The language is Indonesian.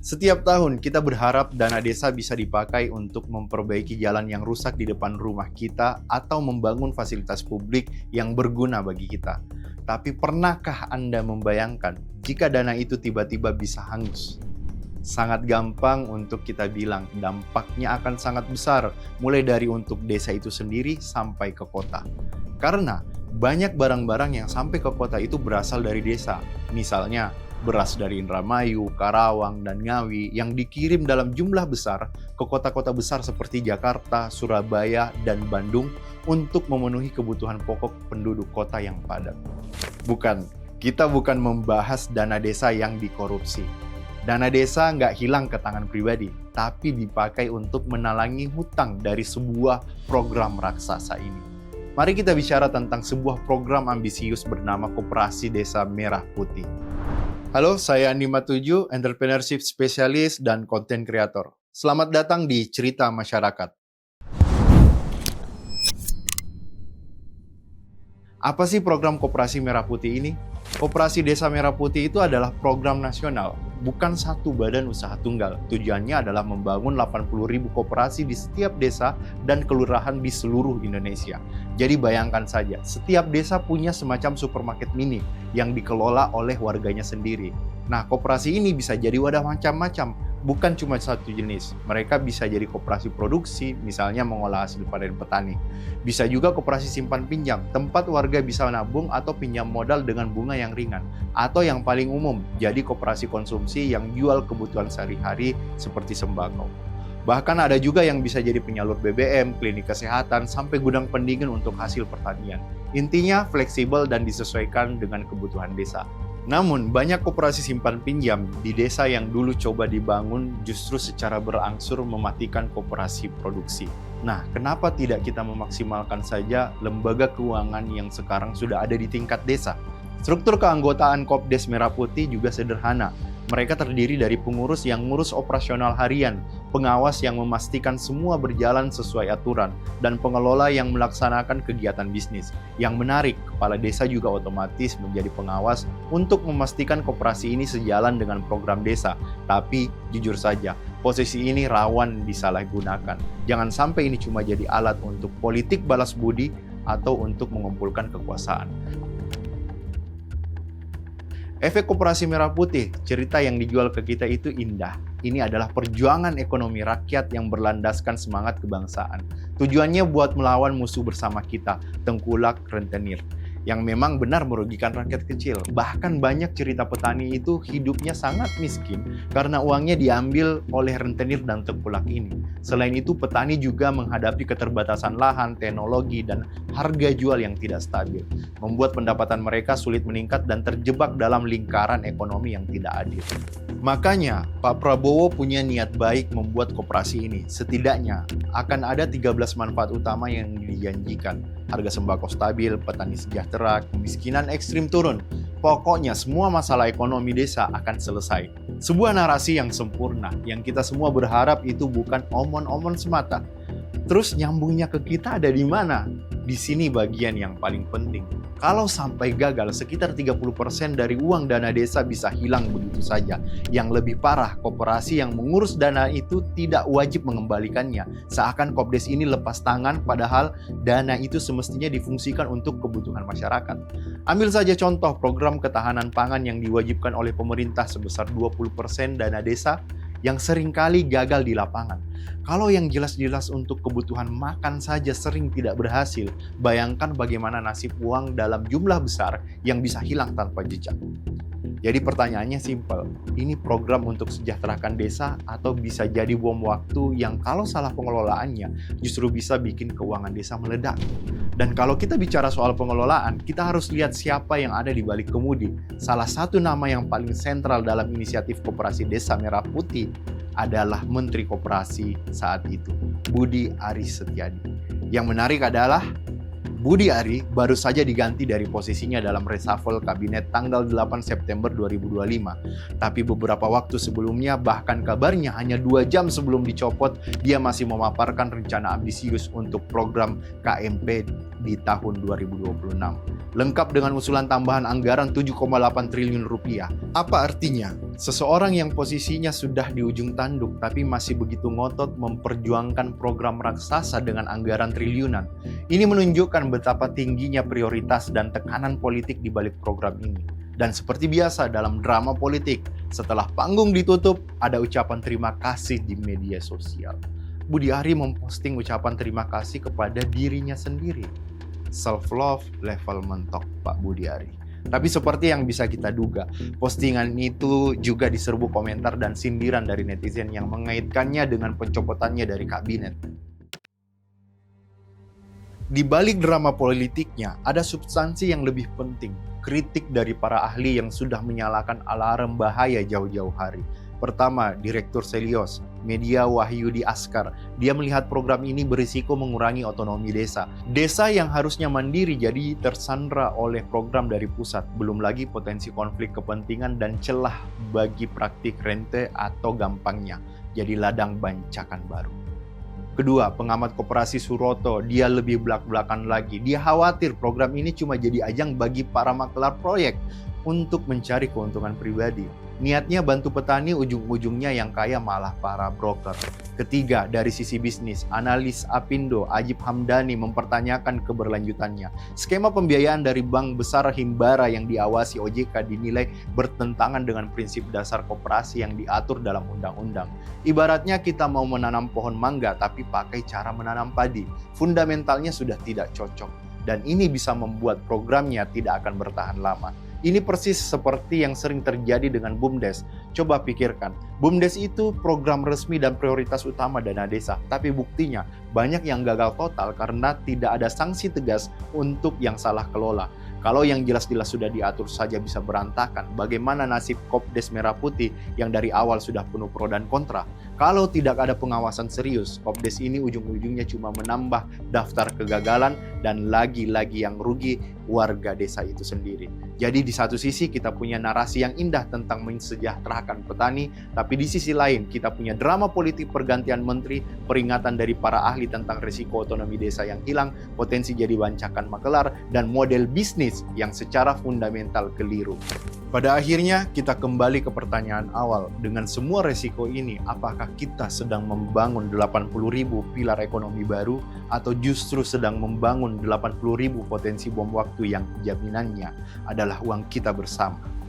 Setiap tahun kita berharap dana desa bisa dipakai untuk memperbaiki jalan yang rusak di depan rumah kita atau membangun fasilitas publik yang berguna bagi kita. Tapi pernahkah Anda membayangkan jika dana itu tiba-tiba bisa hangus? Sangat gampang untuk kita bilang dampaknya akan sangat besar, mulai dari untuk desa itu sendiri sampai ke kota. Karena banyak barang-barang yang sampai ke kota itu berasal dari desa. Misalnya, beras dari Indramayu, Karawang, dan Ngawi yang dikirim dalam jumlah besar ke kota-kota besar seperti Jakarta, Surabaya, dan Bandung untuk memenuhi kebutuhan pokok penduduk kota yang padat. Bukan, kita bukan membahas dana desa yang dikorupsi. Dana desa nggak hilang ke tangan pribadi, tapi dipakai untuk menalangi hutang dari sebuah program raksasa ini. Mari kita bicara tentang sebuah program ambisius bernama Koperasi Desa Merah Putih. Halo, saya Andi Matuju, entrepreneurship specialist dan content creator. Selamat datang di Cerita Masyarakat. Apa sih program Koperasi Merah Putih ini? Koperasi Desa Merah Putih itu adalah program nasional, bukan satu badan usaha tunggal. Tujuannya adalah membangun 80.000 koperasi di setiap desa dan kelurahan di seluruh Indonesia. Jadi bayangkan saja, setiap desa punya semacam supermarket mini yang dikelola oleh warganya sendiri. Nah, koperasi ini bisa jadi wadah macam-macam, bukan cuma satu jenis. Mereka bisa jadi koperasi produksi, misalnya mengolah hasil panen petani. Bisa juga koperasi simpan pinjam, tempat warga bisa nabung atau pinjam modal dengan bunga yang ringan. Atau yang paling umum, jadi koperasi konsumsi yang jual kebutuhan sehari-hari seperti sembako. Bahkan ada juga yang bisa jadi penyalur BBM, klinik kesehatan, sampai gudang pendingin untuk hasil pertanian. Intinya fleksibel dan disesuaikan dengan kebutuhan desa. Namun, banyak koperasi simpan pinjam di desa yang dulu coba dibangun justru secara berangsur mematikan koperasi produksi. Nah, kenapa tidak kita memaksimalkan saja lembaga keuangan yang sekarang sudah ada di tingkat desa? Struktur keanggotaan Kopdes Merah Putih juga sederhana. Mereka terdiri dari pengurus yang ngurus operasional harian, pengawas yang memastikan semua berjalan sesuai aturan, dan pengelola yang melaksanakan kegiatan bisnis. Yang menarik, kepala desa juga otomatis menjadi pengawas untuk memastikan koperasi ini sejalan dengan program desa. Tapi, jujur saja, posisi ini rawan disalahgunakan. Jangan sampai ini cuma jadi alat untuk politik balas budi atau untuk mengumpulkan kekuasaan. Efek Koperasi Merah Putih, cerita yang dijual ke kita itu indah. Ini adalah perjuangan ekonomi rakyat yang berlandaskan semangat kebangsaan. Tujuannya buat melawan musuh bersama kita, tengkulak rentenir, yang memang benar merugikan rakyat kecil. Bahkan banyak cerita petani itu hidupnya sangat miskin karena uangnya diambil oleh rentenir dan tengkulak ini. Selain itu, petani juga menghadapi keterbatasan lahan, teknologi, dan harga jual yang tidak stabil, membuat pendapatan mereka sulit meningkat dan terjebak dalam lingkaran ekonomi yang tidak adil. Makanya, Pak Prabowo punya niat baik membuat koperasi ini. Setidaknya akan ada 13 manfaat utama yang dijanjikan. Harga sembako stabil, petani sejahtera, kemiskinan ekstrim turun. Pokoknya semua masalah ekonomi desa akan selesai. Sebuah narasi yang sempurna, yang kita semua berharap itu bukan omon-omon semata. Terus nyambungnya ke kita ada di mana? Di sini bagian yang paling penting. Kalau sampai gagal, sekitar 30% dari uang dana desa bisa hilang begitu saja. Yang lebih parah, koperasi yang mengurus dana itu tidak wajib mengembalikannya. Seakan Kopdes ini lepas tangan, padahal dana itu semestinya difungsikan untuk kebutuhan masyarakat. Ambil saja contoh program ketahanan pangan yang diwajibkan oleh pemerintah sebesar 20% dana desa, yang seringkali gagal di lapangan. Kalau yang jelas-jelas untuk kebutuhan makan saja sering tidak berhasil, bayangkan bagaimana nasib uang dalam jumlah besar yang bisa hilang tanpa jejak. Jadi pertanyaannya simpel, ini program untuk sejahterakan desa atau bisa jadi bom waktu yang kalau salah pengelolaannya justru bisa bikin keuangan desa meledak? Dan kalau kita bicara soal pengelolaan, kita harus lihat siapa yang ada di balik kemudi. Salah satu nama yang paling sentral dalam inisiatif Koperasi Desa Merah Putih adalah Menteri Koperasi saat itu, Budi Aris Setiadi. Yang menarik adalah Budi Ari baru saja diganti dari posisinya dalam reshuffle kabinet tanggal 8 September 2025. Tapi beberapa waktu sebelumnya, bahkan kabarnya hanya 2 jam sebelum dicopot, dia masih memaparkan rencana ambisius untuk program KMP di tahun 2026. lengkap dengan usulan tambahan anggaran 7,8 triliun rupiah. Apa artinya? Seseorang yang posisinya sudah di ujung tanduk tapi masih begitu ngotot memperjuangkan program raksasa dengan anggaran triliunan. Ini menunjukkan betapa tingginya prioritas dan tekanan politik di balik program ini. Dan seperti biasa dalam drama politik, setelah panggung ditutup, ada ucapan terima kasih di media sosial. Budi Ari memposting ucapan terima kasih kepada dirinya sendiri. Self-love level mentok Pak Budi Ari. Tapi seperti yang bisa kita duga, postingan itu juga diserbu komentar dan sindiran dari netizen yang mengaitkannya dengan pencopotannya dari kabinet. Di balik drama politiknya, ada substansi yang lebih penting, kritik dari para ahli yang sudah menyalakan alarm bahaya jauh-jauh hari. Pertama, Direktur Selios, Media Wahyudi Askar. Dia melihat program ini berisiko mengurangi otonomi desa. Desa yang harusnya mandiri jadi tersandra oleh program dari pusat. Belum lagi potensi konflik kepentingan dan celah bagi praktik rente atau gampangnya jadi ladang bancakan baru. Kedua, pengamat koperasi Suroto, dia lebih belak-belakan lagi. Dia khawatir program ini cuma jadi ajang bagi para makelar proyek untuk mencari keuntungan pribadi. Niatnya bantu petani, ujung-ujungnya yang kaya malah para broker. Ketiga, dari sisi bisnis, analis Apindo Ajib Hamdani mempertanyakan keberlanjutannya. Skema pembiayaan dari bank besar Himbara yang diawasi OJK dinilai bertentangan dengan prinsip dasar koperasi yang diatur dalam undang-undang. Ibaratnya kita mau menanam pohon mangga tapi pakai cara menanam padi. Fundamentalnya sudah tidak cocok. Dan ini bisa membuat programnya tidak akan bertahan lama. Ini persis seperti yang sering terjadi dengan BUMDes. Coba pikirkan, BUMDes itu program resmi dan prioritas utama dana desa. Tapi buktinya, banyak yang gagal total karena tidak ada sanksi tegas untuk yang salah kelola. Kalau yang jelas-jelas sudah diatur saja bisa berantakan, bagaimana nasib Kopdes Merah Putih yang dari awal sudah penuh pro dan kontra? Kalau tidak ada pengawasan serius, Kopdes ini ujung-ujungnya cuma menambah daftar kegagalan dan lagi-lagi yang rugi warga desa itu sendiri. Jadi di satu sisi kita punya narasi yang indah tentang mensejahterakan petani, tapi di sisi lain kita punya drama politik pergantian menteri, peringatan dari para ahli tentang risiko otonomi desa yang hilang, potensi jadi bancakan makelar, dan model bisnis yang secara fundamental keliru. Pada akhirnya kita kembali ke pertanyaan awal, dengan semua resiko ini apakah kita sedang membangun 80.000 pilar ekonomi baru atau justru sedang membangun 80.000 potensi bom waktu yang jaminannya adalah uang kita bersama?